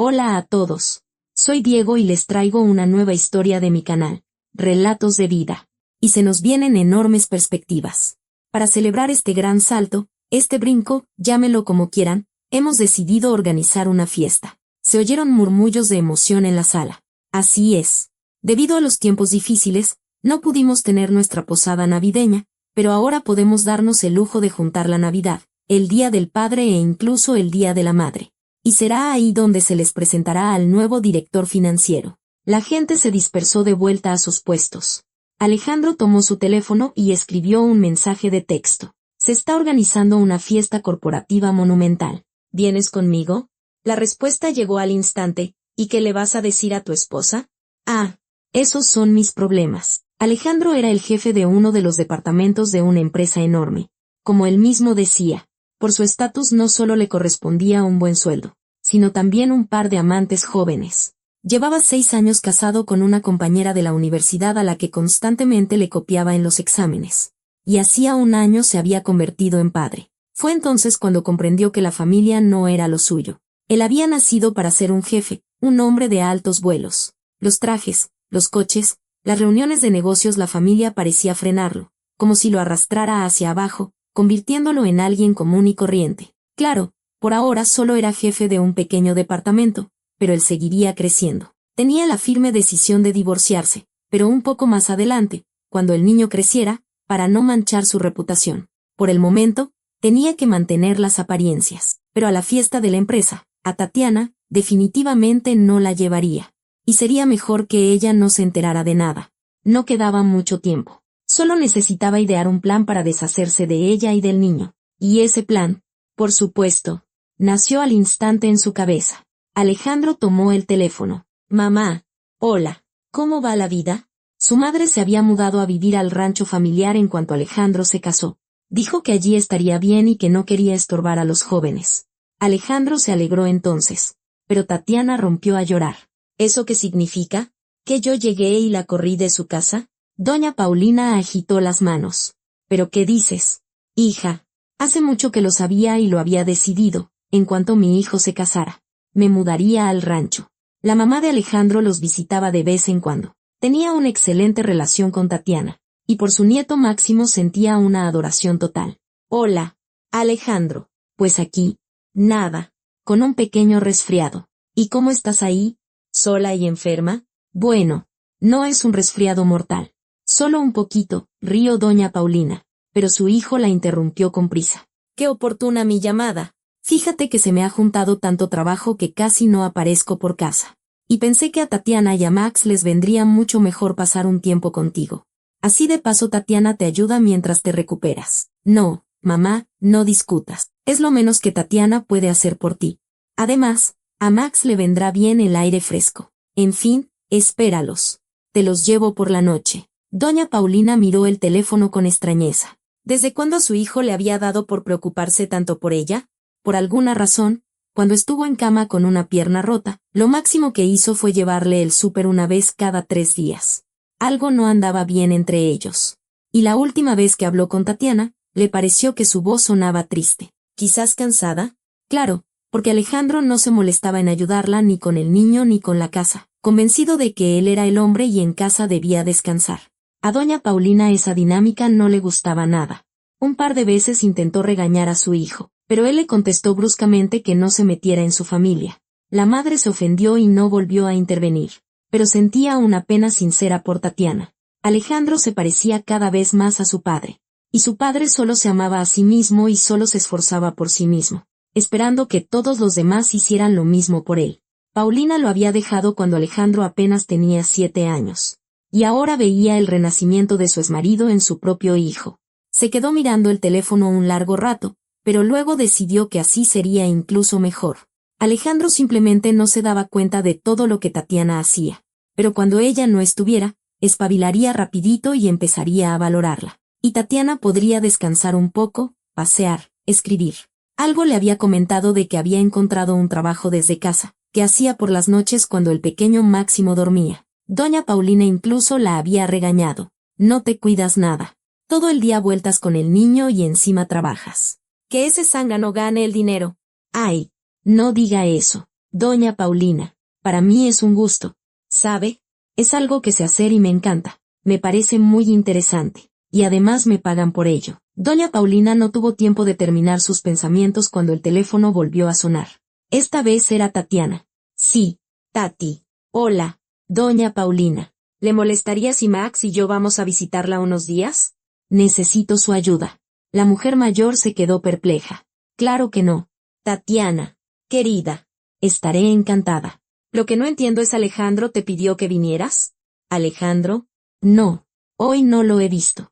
Hola a todos. Soy Diego y les traigo una nueva historia de mi canal, Relatos de Vida. Y se nos vienen enormes perspectivas. Para celebrar este gran salto, este brinco, llámelo como quieran, hemos decidido organizar una fiesta. Se oyeron murmullos de emoción en la sala. Así es. Debido a los tiempos difíciles, no pudimos tener nuestra posada navideña, pero ahora podemos darnos el lujo de juntar la Navidad, el Día del Padre e incluso el Día de la Madre. Y será ahí donde se les presentará al nuevo director financiero. La gente se dispersó de vuelta a sus puestos. Alejandro tomó su teléfono y escribió un mensaje de texto. Se está organizando una fiesta corporativa monumental. ¿Vienes conmigo? La respuesta llegó al instante. ¿Y qué le vas a decir a tu esposa? Ah, esos son mis problemas. Alejandro era el jefe de uno de los departamentos de una empresa enorme. Como él mismo decía, por su estatus no solo le correspondía un buen sueldo, sino también un par de amantes jóvenes. Llevaba 6 años casado con una compañera de la universidad a la que constantemente le copiaba en los exámenes. Y hacía 1 año se había convertido en padre. Fue entonces cuando comprendió que la familia no era lo suyo. Él había nacido para ser un jefe, un hombre de altos vuelos. Los trajes, los coches, las reuniones de negocios, la familia parecía frenarlo, como si lo arrastrara hacia abajo, convirtiéndolo en alguien común y corriente. Claro, por ahora solo era jefe de un pequeño departamento, pero él seguiría creciendo. Tenía la firme decisión de divorciarse, pero un poco más adelante, cuando el niño creciera, para no manchar su reputación. Por el momento, tenía que mantener las apariencias, pero a la fiesta de la empresa, a Tatiana, definitivamente no la llevaría. Y sería mejor que ella no se enterara de nada. No quedaba mucho tiempo. Solo necesitaba idear un plan para deshacerse de ella y del niño. Y ese plan, por supuesto, nació al instante en su cabeza. Alejandro tomó el teléfono. Mamá. Hola. ¿Cómo va la vida? Su madre se había mudado a vivir al rancho familiar en cuanto Alejandro se casó. Dijo que allí estaría bien y que no quería estorbar a los jóvenes. Alejandro se alegró entonces. Pero Tatiana rompió a llorar. ¿Eso qué significa? ¿Que yo llegué y la corrí de su casa? Doña Paulina agitó las manos. ¿Pero qué dices? Hija, hace mucho que lo sabía y lo había decidido, en cuanto mi hijo se casara. Me mudaría al rancho. La mamá de Alejandro los visitaba de vez en cuando. Tenía una excelente relación con Tatiana, y por su nieto Máximo sentía una adoración total. Hola, Alejandro. Pues aquí, nada, con un pequeño resfriado. ¿Y cómo estás ahí? ¿Sola y enferma? Bueno, no es un resfriado mortal. Solo un poquito, rió doña Paulina, pero su hijo la interrumpió con prisa. ¡Qué oportuna mi llamada! Fíjate que se me ha juntado tanto trabajo que casi no aparezco por casa. Y pensé que a Tatiana y a Max les vendría mucho mejor pasar un tiempo contigo. Así de paso Tatiana te ayuda mientras te recuperas. No, mamá, no discutas. Es lo menos que Tatiana puede hacer por ti. Además, a Max le vendrá bien el aire fresco. En fin, espéralos. Te los llevo por la noche. Doña Paulina miró el teléfono con extrañeza. ¿Desde cuándo su hijo le había dado por preocuparse tanto por ella? Por alguna razón, cuando estuvo en cama con una pierna rota, lo máximo que hizo fue llevarle el súper una vez cada 3 días. Algo no andaba bien entre ellos. Y la última vez que habló con Tatiana, le pareció que su voz sonaba triste. ¿Quizás cansada? Claro, porque Alejandro no se molestaba en ayudarla ni con el niño ni con la casa, convencido de que él era el hombre y en casa debía descansar. A doña Paulina esa dinámica no le gustaba nada. Un par de veces intentó regañar a su hijo, pero él le contestó bruscamente que no se metiera en su familia. La madre se ofendió y no volvió a intervenir, pero sentía una pena sincera por Tatiana. Alejandro se parecía cada vez más a su padre, y su padre solo se amaba a sí mismo y solo se esforzaba por sí mismo, esperando que todos los demás hicieran lo mismo por él. Paulina lo había dejado cuando Alejandro apenas tenía 7 años. Y ahora veía el renacimiento de su exmarido en su propio hijo. Se quedó mirando el teléfono un largo rato, pero luego decidió que así sería incluso mejor. Alejandro simplemente no se daba cuenta de todo lo que Tatiana hacía, pero cuando ella no estuviera, espabilaría rapidito y empezaría a valorarla. Y Tatiana podría descansar un poco, pasear, escribir. Algo le había comentado de que había encontrado un trabajo desde casa, que hacía por las noches cuando el pequeño Máximo dormía. Doña Paulina incluso la había regañado. No te cuidas nada. Todo el día vueltas con el niño y encima trabajas. Que ese zángano gane el dinero. Ay, no diga eso. Doña Paulina, para mí es un gusto. ¿Sabe? Es algo que sé hacer y me encanta. Me parece muy interesante. Y además me pagan por ello. Doña Paulina no tuvo tiempo de terminar sus pensamientos cuando el teléfono volvió a sonar. Esta vez era Tatiana. Sí, Tati. Hola, Doña Paulina. ¿Le molestaría si Max y yo vamos a visitarla unos días? Necesito su ayuda. La mujer mayor se quedó perpleja. Claro que no. Tatiana, querida. Estaré encantada. Lo que no entiendo es ¿Alejandro te pidió que vinieras? ¿Alejandro? No. Hoy no lo he visto.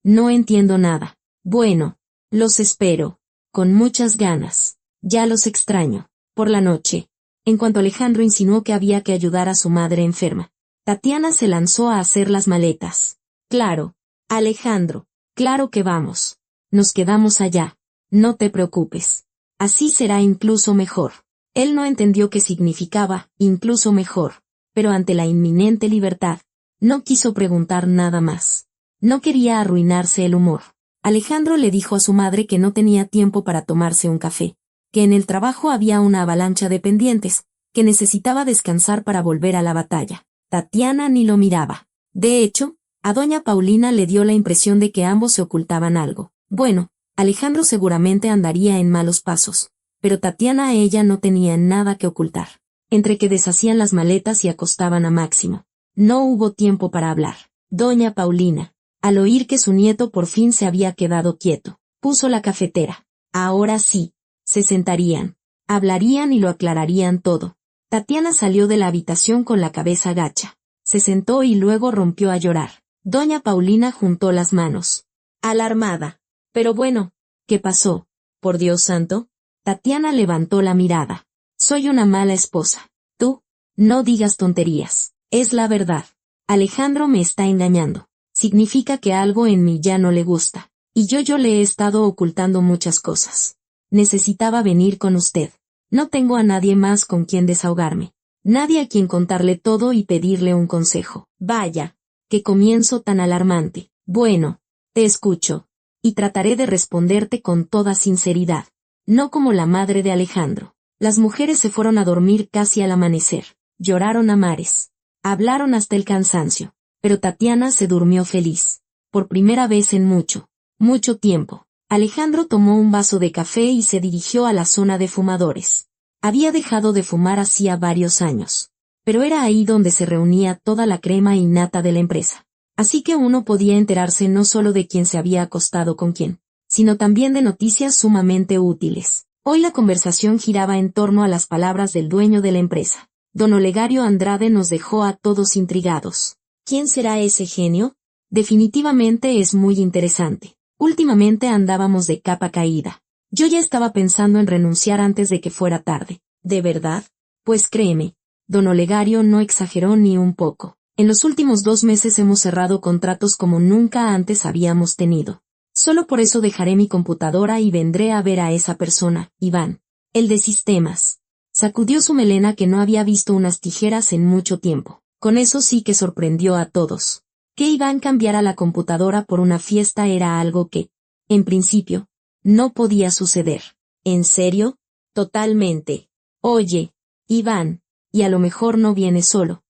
No entiendo nada. Bueno, los espero. Con muchas ganas. Ya los extraño. Por la noche. En cuanto Alejandro insinuó que había que ayudar a su madre enferma, Tatiana se lanzó a hacer las maletas. Claro. Alejandro. Claro que vamos. Nos quedamos allá. No te preocupes. Así será incluso mejor. Él no entendió qué significaba, incluso mejor, pero ante la inminente libertad, no quiso preguntar nada más. No quería arruinarse el humor. Alejandro le dijo a su madre que no tenía tiempo para tomarse un café, que en el trabajo había una avalancha de pendientes, que necesitaba descansar para volver a la batalla. Tatiana ni lo miraba. De hecho, a doña Paulina le dio la impresión de que ambos se ocultaban algo. Bueno, Alejandro seguramente andaría en malos pasos, pero Tatiana a ella no tenía nada que ocultar. Entre que deshacían las maletas y acostaban a Máximo, no hubo tiempo para hablar. Doña Paulina, al oír que su nieto por fin se había quedado quieto, puso la cafetera. Ahora sí, se sentarían, hablarían y lo aclararían todo. Tatiana salió de la habitación con la cabeza gacha. Se sentó y luego rompió a llorar. Doña Paulina juntó las manos. Alarmada. Pero bueno, ¿qué pasó? Por Dios santo. Tatiana levantó la mirada. Soy una mala esposa. Tú, no digas tonterías. Es la verdad. Alejandro me está engañando. Significa que algo en mí ya no le gusta. Y yo le he estado ocultando muchas cosas. Necesitaba venir con usted. No tengo a nadie más con quien desahogarme. Nadie a quien contarle todo y pedirle un consejo. Vaya, qué comienzo tan alarmante. Bueno, te escucho. Y trataré de responderte con toda sinceridad. No como la madre de Alejandro. Las mujeres se fueron a dormir casi al amanecer. Lloraron a mares. Hablaron hasta el cansancio. Pero Tatiana se durmió feliz. Por primera vez en mucho tiempo. Alejandro tomó un vaso de café y se dirigió a la zona de fumadores. Había dejado de fumar hacía varios años. Pero era ahí donde se reunía toda la crema y nata de la empresa. Así que uno podía enterarse no solo de quién se había acostado con quién, sino también de noticias sumamente útiles. Hoy la conversación giraba en torno a las palabras del dueño de la empresa. Don Olegario Andrade nos dejó a todos intrigados. ¿Quién será ese genio? Definitivamente es muy interesante. Últimamente andábamos de capa caída. Yo ya estaba pensando en renunciar antes de que fuera tarde. ¿De verdad? Pues créeme, don Olegario no exageró ni un poco. En los últimos 2 meses hemos cerrado contratos como nunca antes habíamos tenido. Solo por eso dejaré mi computadora y vendré a ver a esa persona, Iván. El de sistemas. Sacudió su melena que no había visto unas tijeras en mucho tiempo. Con eso sí que sorprendió a todos. Que Iván cambiara la computadora por una fiesta era algo que, en principio, no podía suceder. ¿En serio? Totalmente. Oye, Iván, y a lo mejor no viene solo.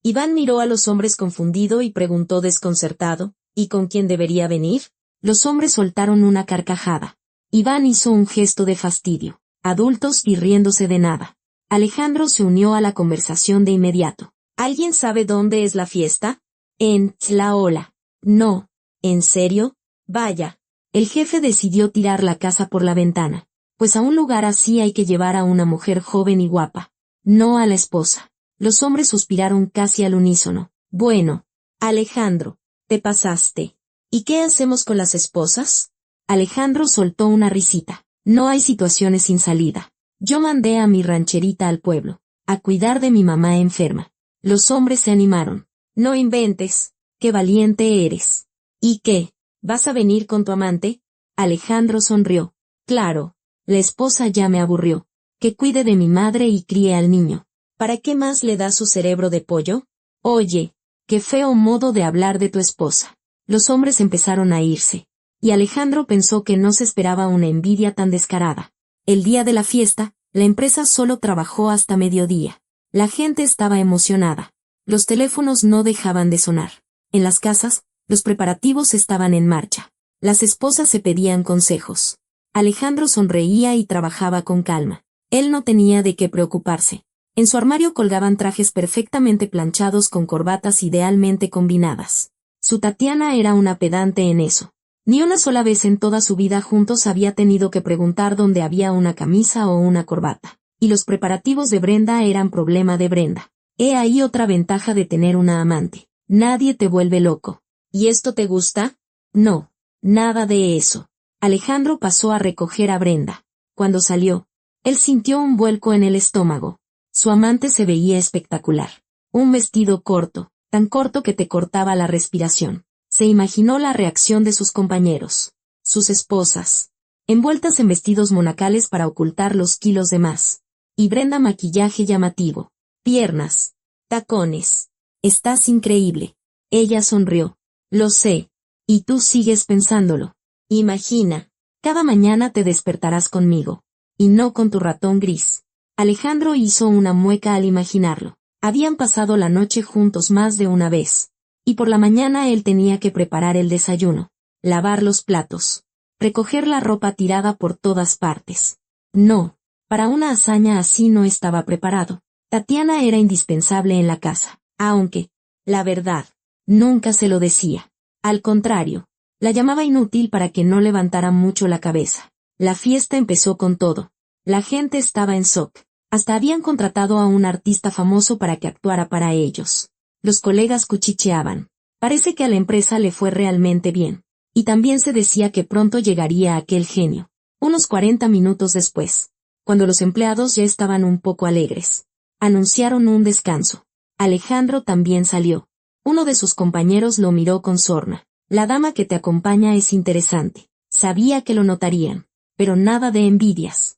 Iván miró a los hombres confundido y preguntó desconcertado, ¿y con quién debería venir? Los hombres soltaron una carcajada. Iván hizo un gesto de fastidio. Adultos y riéndose de nada. Alejandro se unió a la conversación de inmediato. ¿Alguien sabe dónde es la fiesta? En La Ola. No. ¿En serio? Vaya. El jefe decidió tirar la casa por la ventana. Pues a un lugar así hay que llevar a una mujer joven y guapa. No a la esposa. Los hombres suspiraron casi al unísono. Bueno, Alejandro, te pasaste. ¿Y qué hacemos con las esposas? Alejandro soltó una risita. No hay situaciones sin salida. Yo mandé a mi rancherita al pueblo, a cuidar de mi mamá enferma. Los hombres se animaron. No inventes, qué valiente eres. ¿Y qué? ¿Vas a venir con tu amante? Alejandro sonrió. Claro, la esposa ya me aburrió. Que cuide de mi madre y críe al niño. ¿Para qué más le das su cerebro de pollo? Oye, qué feo modo de hablar de tu esposa. Los hombres empezaron a irse. Y Alejandro pensó que no se esperaba una envidia tan descarada. El día de la fiesta, La empresa solo trabajó hasta mediodía. La gente estaba emocionada. Los teléfonos no dejaban de sonar. En las casas, los preparativos estaban en marcha. Las esposas se pedían consejos. Alejandro sonreía y trabajaba con calma. Él no tenía de qué preocuparse. En su armario colgaban trajes perfectamente planchados con corbatas idealmente combinadas. Su Tatiana era una pedante en eso. Ni una sola vez en toda su vida juntos había tenido que preguntar dónde había una camisa o una corbata. Y los preparativos de Brenda eran problema de Brenda. He ahí otra ventaja de tener una amante. Nadie te vuelve loco. ¿Y esto te gusta? No, nada de eso. Alejandro pasó a recoger a Brenda. Cuando salió, él sintió un vuelco en el estómago. Su amante se veía espectacular. Un vestido corto, tan corto que te cortaba la respiración. Se imaginó la reacción de sus compañeros, sus esposas, envueltas en vestidos monacales para ocultar los kilos de más. Y Brenda maquillaje llamativo, piernas, tacones. Estás increíble. Ella sonrió. Lo sé. Y tú sigues pensándolo. Imagina, cada mañana te despertarás conmigo. Y no con tu ratón gris. Alejandro hizo una mueca al imaginarlo. Habían pasado la noche juntos más de una vez. Y por la mañana él tenía que preparar el desayuno, lavar los platos, recoger la ropa tirada por todas partes. No, para una hazaña así no estaba preparado. Tatiana era indispensable en la casa, aunque, la verdad, nunca se lo decía. Al contrario, la llamaba inútil para que no levantara mucho la cabeza. La fiesta empezó con todo. La gente estaba en shock. Hasta habían contratado a un artista famoso para que actuara para ellos. Los colegas cuchicheaban. Parece que a la empresa le fue realmente bien. Y también se decía que pronto llegaría aquel genio. Unos 40 minutos después, cuando los empleados ya estaban un poco alegres, anunciaron un descanso. Alejandro también salió. Uno de sus compañeros lo miró con sorna. La dama que te acompaña es interesante. Sabía que lo notarían. Pero nada de envidias.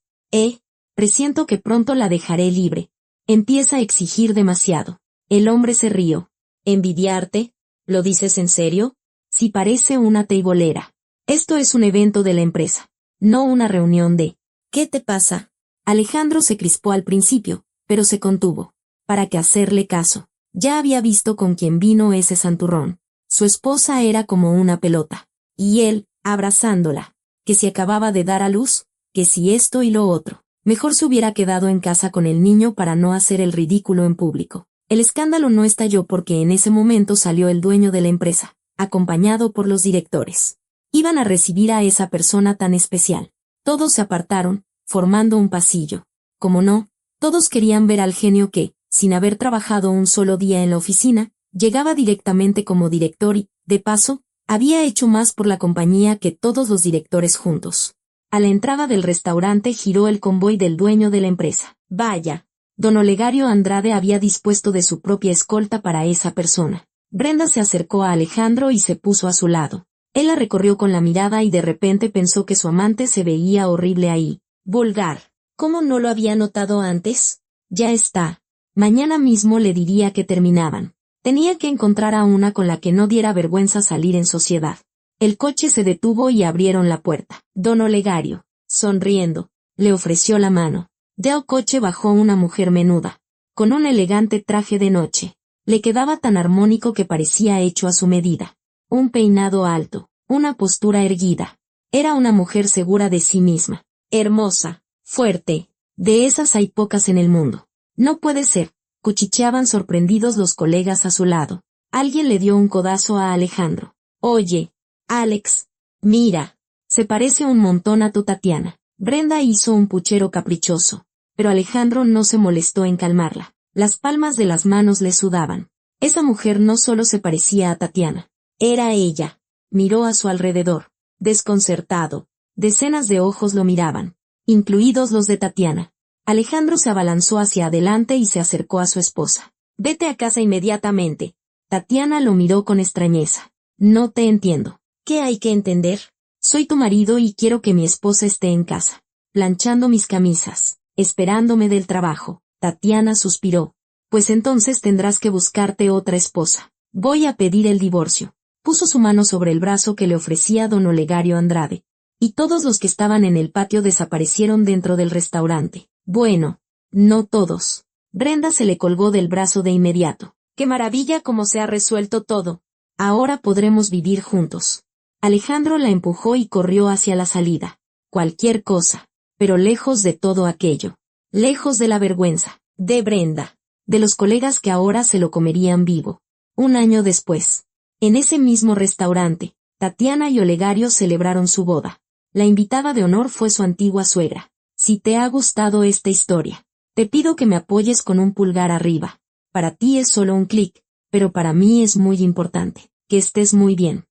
Presiento que pronto la dejaré libre. Empieza a exigir demasiado. El hombre se rió. ¿Envidiarte? ¿Lo dices en serio? Si parece una teibolera. Esto es un evento de la empresa, no una reunión de... ¿Qué te pasa? Alejandro se crispó al principio, pero se contuvo. ¿Para qué hacerle caso? Ya había visto con quién vino ese santurrón. Su esposa era como una pelota. Y él, abrazándola. Que si acababa de dar a luz, que si esto y lo otro. Mejor se hubiera quedado en casa con el niño para no hacer el ridículo en público. El escándalo no estalló porque en ese momento salió el dueño de la empresa, acompañado por los directores. Iban a recibir a esa persona tan especial. Todos se apartaron, formando un pasillo. Como no, todos querían ver al genio que, sin haber trabajado un solo día en la oficina, llegaba directamente como director y, de paso, había hecho más por la compañía que todos los directores juntos. A la entrada del restaurante giró el convoy del dueño de la empresa. Vaya, don Olegario Andrade había dispuesto de su propia escolta para esa persona. Brenda se acercó a Alejandro y se puso a su lado. Él la recorrió con la mirada y de repente pensó que su amante se veía horrible ahí. Vulgar. ¿Cómo no lo había notado antes? Ya está. Mañana mismo le diría que terminaban. Tenía que encontrar a una con la que no diera vergüenza salir en sociedad. El coche se detuvo y abrieron la puerta. Don Olegario, sonriendo, le ofreció la mano. Del coche bajó una mujer menuda, con un elegante traje de noche. Le quedaba tan armónico que parecía hecho a su medida. Un peinado alto, una postura erguida. Era una mujer segura de sí misma. Hermosa, fuerte. De esas hay pocas en el mundo. No puede ser, cuchicheaban sorprendidos los colegas a su lado. Alguien le dio un codazo a Alejandro. Oye, Alex, mira, se parece un montón a tu Tatiana. Brenda hizo un puchero caprichoso, pero Alejandro no se molestó en calmarla. Las palmas de las manos le sudaban. Esa mujer no solo se parecía a Tatiana, era ella. Miró a su alrededor, desconcertado. Decenas de ojos lo miraban, incluidos los de Tatiana. Alejandro se abalanzó hacia adelante y se acercó a su esposa. Vete a casa inmediatamente. Tatiana lo miró con extrañeza. No te entiendo. ¿Qué hay que entender? Soy tu marido y quiero que mi esposa esté en casa, planchando mis camisas, esperándome del trabajo. Tatiana suspiró. Pues entonces tendrás que buscarte otra esposa. Voy a pedir el divorcio. Puso su mano sobre el brazo que le ofrecía don Olegario Andrade. Y todos los que estaban en el patio desaparecieron dentro del restaurante. Bueno, no todos. Brenda se le colgó del brazo de inmediato. ¡Qué maravilla cómo se ha resuelto todo! Ahora podremos vivir juntos. Alejandro la empujó y corrió hacia la salida. Cualquier cosa, pero lejos de todo aquello. Lejos de la vergüenza, de Brenda, de los colegas que ahora se lo comerían vivo. Un año después, en ese mismo restaurante, Tatiana y Olegario celebraron su boda. La invitada de honor fue su antigua suegra. Si te ha gustado esta historia, te pido que me apoyes con un pulgar arriba. Para ti es solo un clic, pero para mí es muy importante. Que estés muy bien.